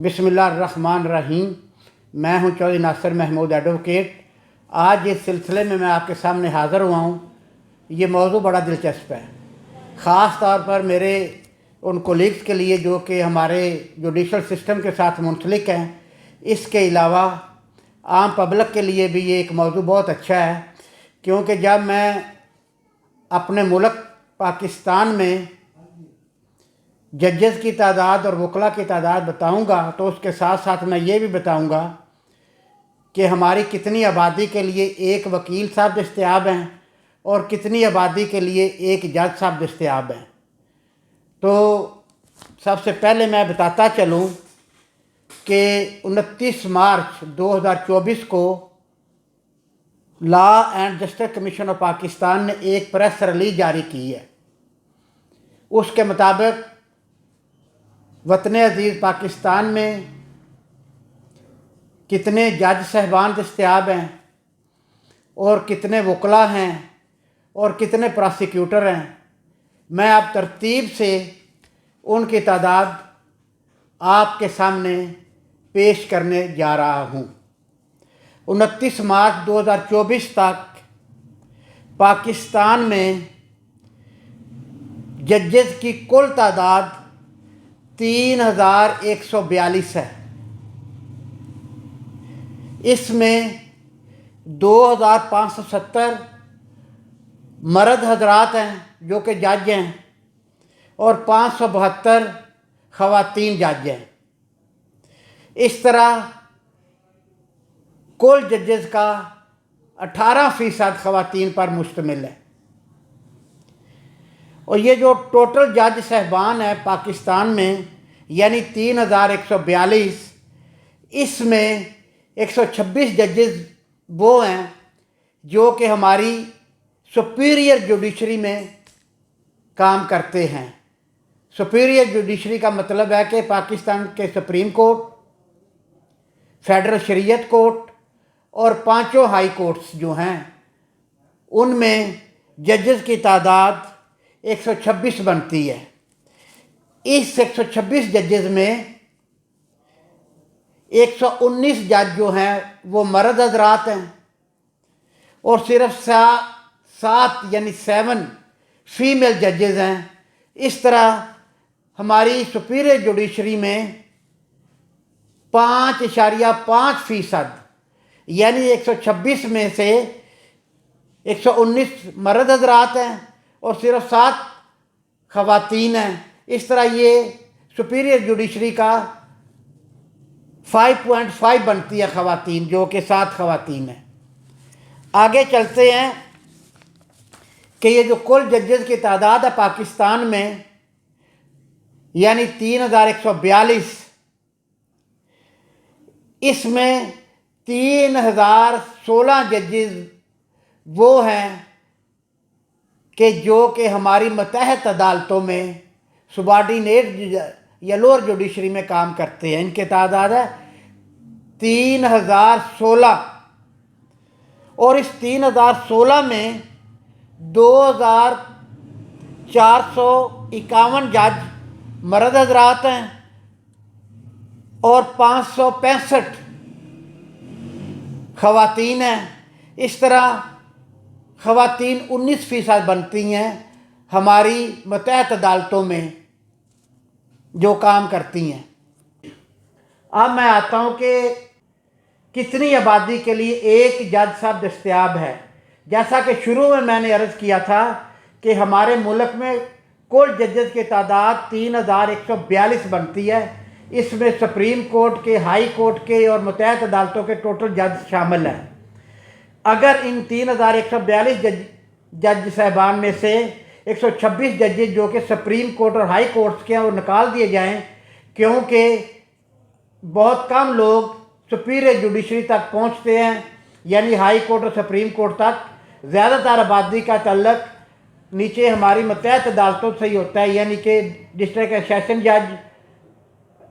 बिस्मिल्लाहिर्रहमानिर्रहीम। मैं हूं चौधरी नासिर महमूद एडवोकेट। आज इस सिलसिले में मैं आपके सामने हाज़िर हुआ हूं। ये मौजू बड़ा दिलचस्प है, ख़ास तौर पर मेरे उन कोलीग्स के लिए जो कि हमारे जुडिशल सिस्टम के साथ मुंसलिक हैं। इसके अलावा आम पब्लिक के लिए भी ये एक मौजू बहुत अच्छा है, क्योंकि जब मैं अपने मुल्क पाकिस्तान में जजेस की तादाद और वकला की तादाद बताऊंगा, तो उसके साथ साथ मैं ये भी बताऊंगा कि हमारी कितनी आबादी के लिए एक वकील साहब दस्तयाब हैं और कितनी आबादी के लिए एक जज साहब दस्तयाब हैं। तो सबसे पहले मैं बताता चलूं कि 29 मार्च 2024 को law and justice commission of Pakistan ने एक प्रेस रिलीज जारी की है। उसके मुताबिक वतन अजीज़ पाकिस्तान में कितने जज साहबान दस्तयाब हैं और कितने वकला हैं और कितने प्रोसिक्यूटर हैं, मैं अब तरतीब से उनकी तादाद आपके सामने पेश करने जा रहा हूँ। 29 मार्च 2024 तक पाकिस्तान में जजेस की कुल तादाद 3142 है। इसमें 2570 मर्द हजरात हैं जो कि जज हैं और 572 ख़वातीन जज हैं। इस तरह कुल जजेस का 18% ख़वातीन पर मुश्तमिल है। और ये जो टोटल जज साहबान है पाकिस्तान में, यानी 3142, इसमें 126 जजेस वो हैं जो कि हमारी सुपीरियर जुडिशरी में काम करते हैं। सुपीरियर जुडिशरी का मतलब है कि पाकिस्तान के सुप्रीम कोर्ट, फेडरल शरीयत कोर्ट और 5 हाई कोर्ट्स जो हैं, उनमें जजेस की तादाद 126 बनती है। इस 126 जजेस में 119 जज जो हैं वो मर्द हजरात हैं और सिर्फ 7 यानी 7 फीमेल जजेस हैं। इस तरह हमारी सुपीरियर जुडिशरी में 5.5% यानी 126 में से 119 मर्द हजरात हैं और सिर्फ 7 ख़वातीन हैं। इस तरह ये सुपीरियर जुडिशरी का 5.5 बनती है ख़वातीन, जो कि 7 ख़वातीन हैं। आगे चलते हैं कि ये जो कुल जजेस की तादाद है पाकिस्तान में, यानी 3142, इसमें 3016 जजेस वो हैं कि जो कि हमारी मतहत अदालतों में सुबार्डिनेट या लोअर जुडिशरी में काम करते हैं। इनकी तादाद है 3016 और इस 3016 में 2451 जज मर्द हजरात हैं और 565 ख़वातीन हैं। इस तरह ख़वातीन 19% बनती हैं हमारी मतहत अदालतों में जो काम करती हैं। अब मैं आता हूँ कि कितनी आबादी के लिए एक जज साहब दस्तयाब है। जैसा कि शुरू में मैंने अर्ज़ किया था कि हमारे मुल्क में कुल जजेस की तादाद 3142 बनती है। इसमें सुप्रीम कोर्ट के, हाई कोर्ट के और मुतहत अदालतों के टोटल जज शामिल हैं। अगर इन 3142 जज साहबान में से 126 जजेस जो कि सुप्रीम कोर्ट और हाई कोर्ट्स के हैं वो निकाल दिए जाएं, क्योंकि बहुत कम लोग सुपीरियर जुडिशरी तक पहुंचते हैं, यानी हाई कोर्ट और सुप्रीम कोर्ट तक। ज़्यादातर आबादी का तल्लक नीचे हमारी मतहत अदालतों से ही होता है, यानी कि डिस्ट्रिक्ट सेशन जज,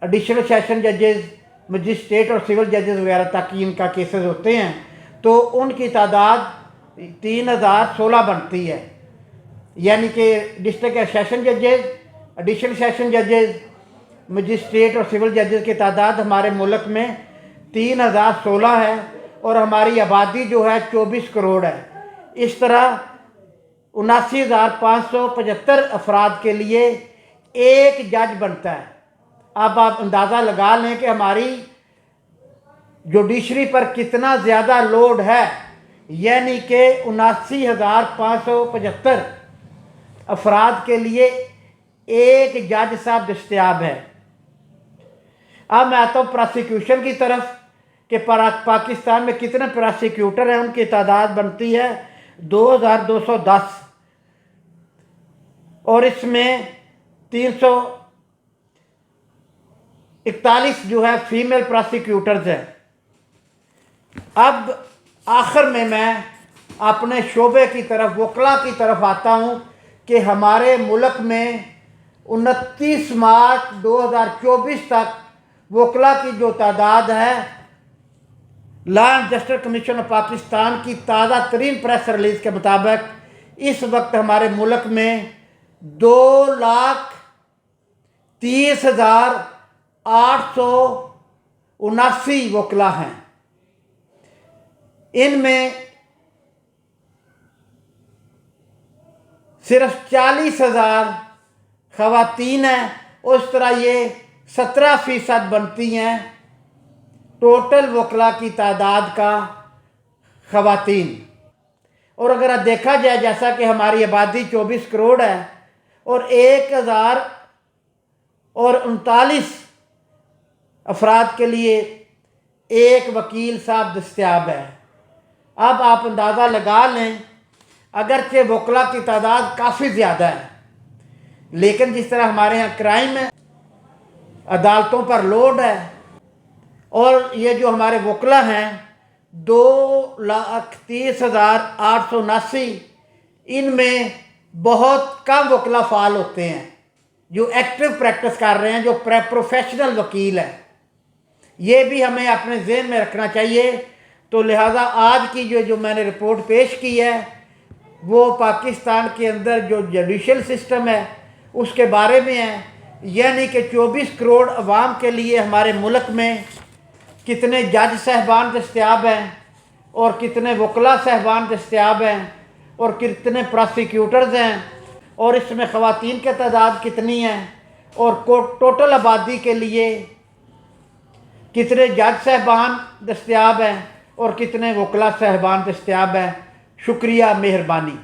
एडिशनल सेशन जजेस, मजिस्ट्रेट और सिविल जजेस वगैरह तक ही इनका केसेस होते हैं। तो उनकी तादाद 3016 बनती है, यानी कि डिस्ट्रिक्ट सेशन जजेस, एडिशनल सेशन जजेस, मजिस्ट्रेट और सिविल जजेस की तादाद हमारे मुल्क में 3016 है और हमारी आबादी जो है 24 करोड़ है। इस तरह 79,575 अफराद के लिए एक जज बनता है। अब आप अंदाज़ा लगा लें कि हमारी जुडिशरी पर कितना ज़्यादा लोड है, यानी कि 79,575 अफराद के लिए एक जज साहब दस्तयाब है। अब मैं आता हूँ प्रोसिक्यूशन की तरफ कि पाकिस्तान में कितने प्रोसिक्यूटर हैं। उनकी तादाद बनती है 2210 और इसमें 341 जो है फीमेल प्रोसिक्यूटर्स हैं। अब आखिर में मैं अपने शोबे की तरफ, वकला की तरफ आता हूँ कि हमारे मुल्क में 29 मार्च 2024 तक वकला की जो तादाद है, law and justice commission of Pakistan की ताज़ा तरीन प्रेस रिलीज़ के मुताबिक इस वक्त हमारे मुल्क में 2,30,879 वकला हैं। इनमें सिर्फ 40,000 ख़वातीन हैं। उस तरह ये 17% बनती हैं टोटल वकला की तादाद का ख़वातीन। और अगर देखा जाए जैसा कि हमारी आबादी 24 करोड़ है और 1,039 अफराद के लिए एक वकील साहब दस्तयाब है। अब आप अंदाज़ा लगा लें, अगरचे वकला की तादाद काफ़ी ज़्यादा है, लेकिन जिस तरह हमारे यहाँ क्राइम है, अदालतों पर लोड है, और ये जो हमारे वकला हैं 2,30,879, इनमें बहुत कम वकला फाल होते हैं जो एक्टिव प्रैक्टिस कर रहे हैं, जो प्रोफेशनल वकील हैं। ये भी हमें अपने ज़हन में रखना चाहिए। तो लिहाजा आज की जो मैंने रिपोर्ट पेश की है वो पाकिस्तान के अंदर जो जुडिशल सिस्टम है उसके बारे में है, यानी कि 24 करोड़ अवाम के लिए हमारे मुल्क में कितने जज साहबान दस्तयाब हैं और कितने वकला साहबान दस्तयाब हैं और कितने प्रोसिक्यूटर्स हैं, और इसमें ख़वातीन की तादाद कितनी है, और टोटल आबादी के लिए कितने जज साहबान दस्तयाब हैं और कितने वकला साहबान दस्तयाब हैं। शुक्रिया, मेहरबानी।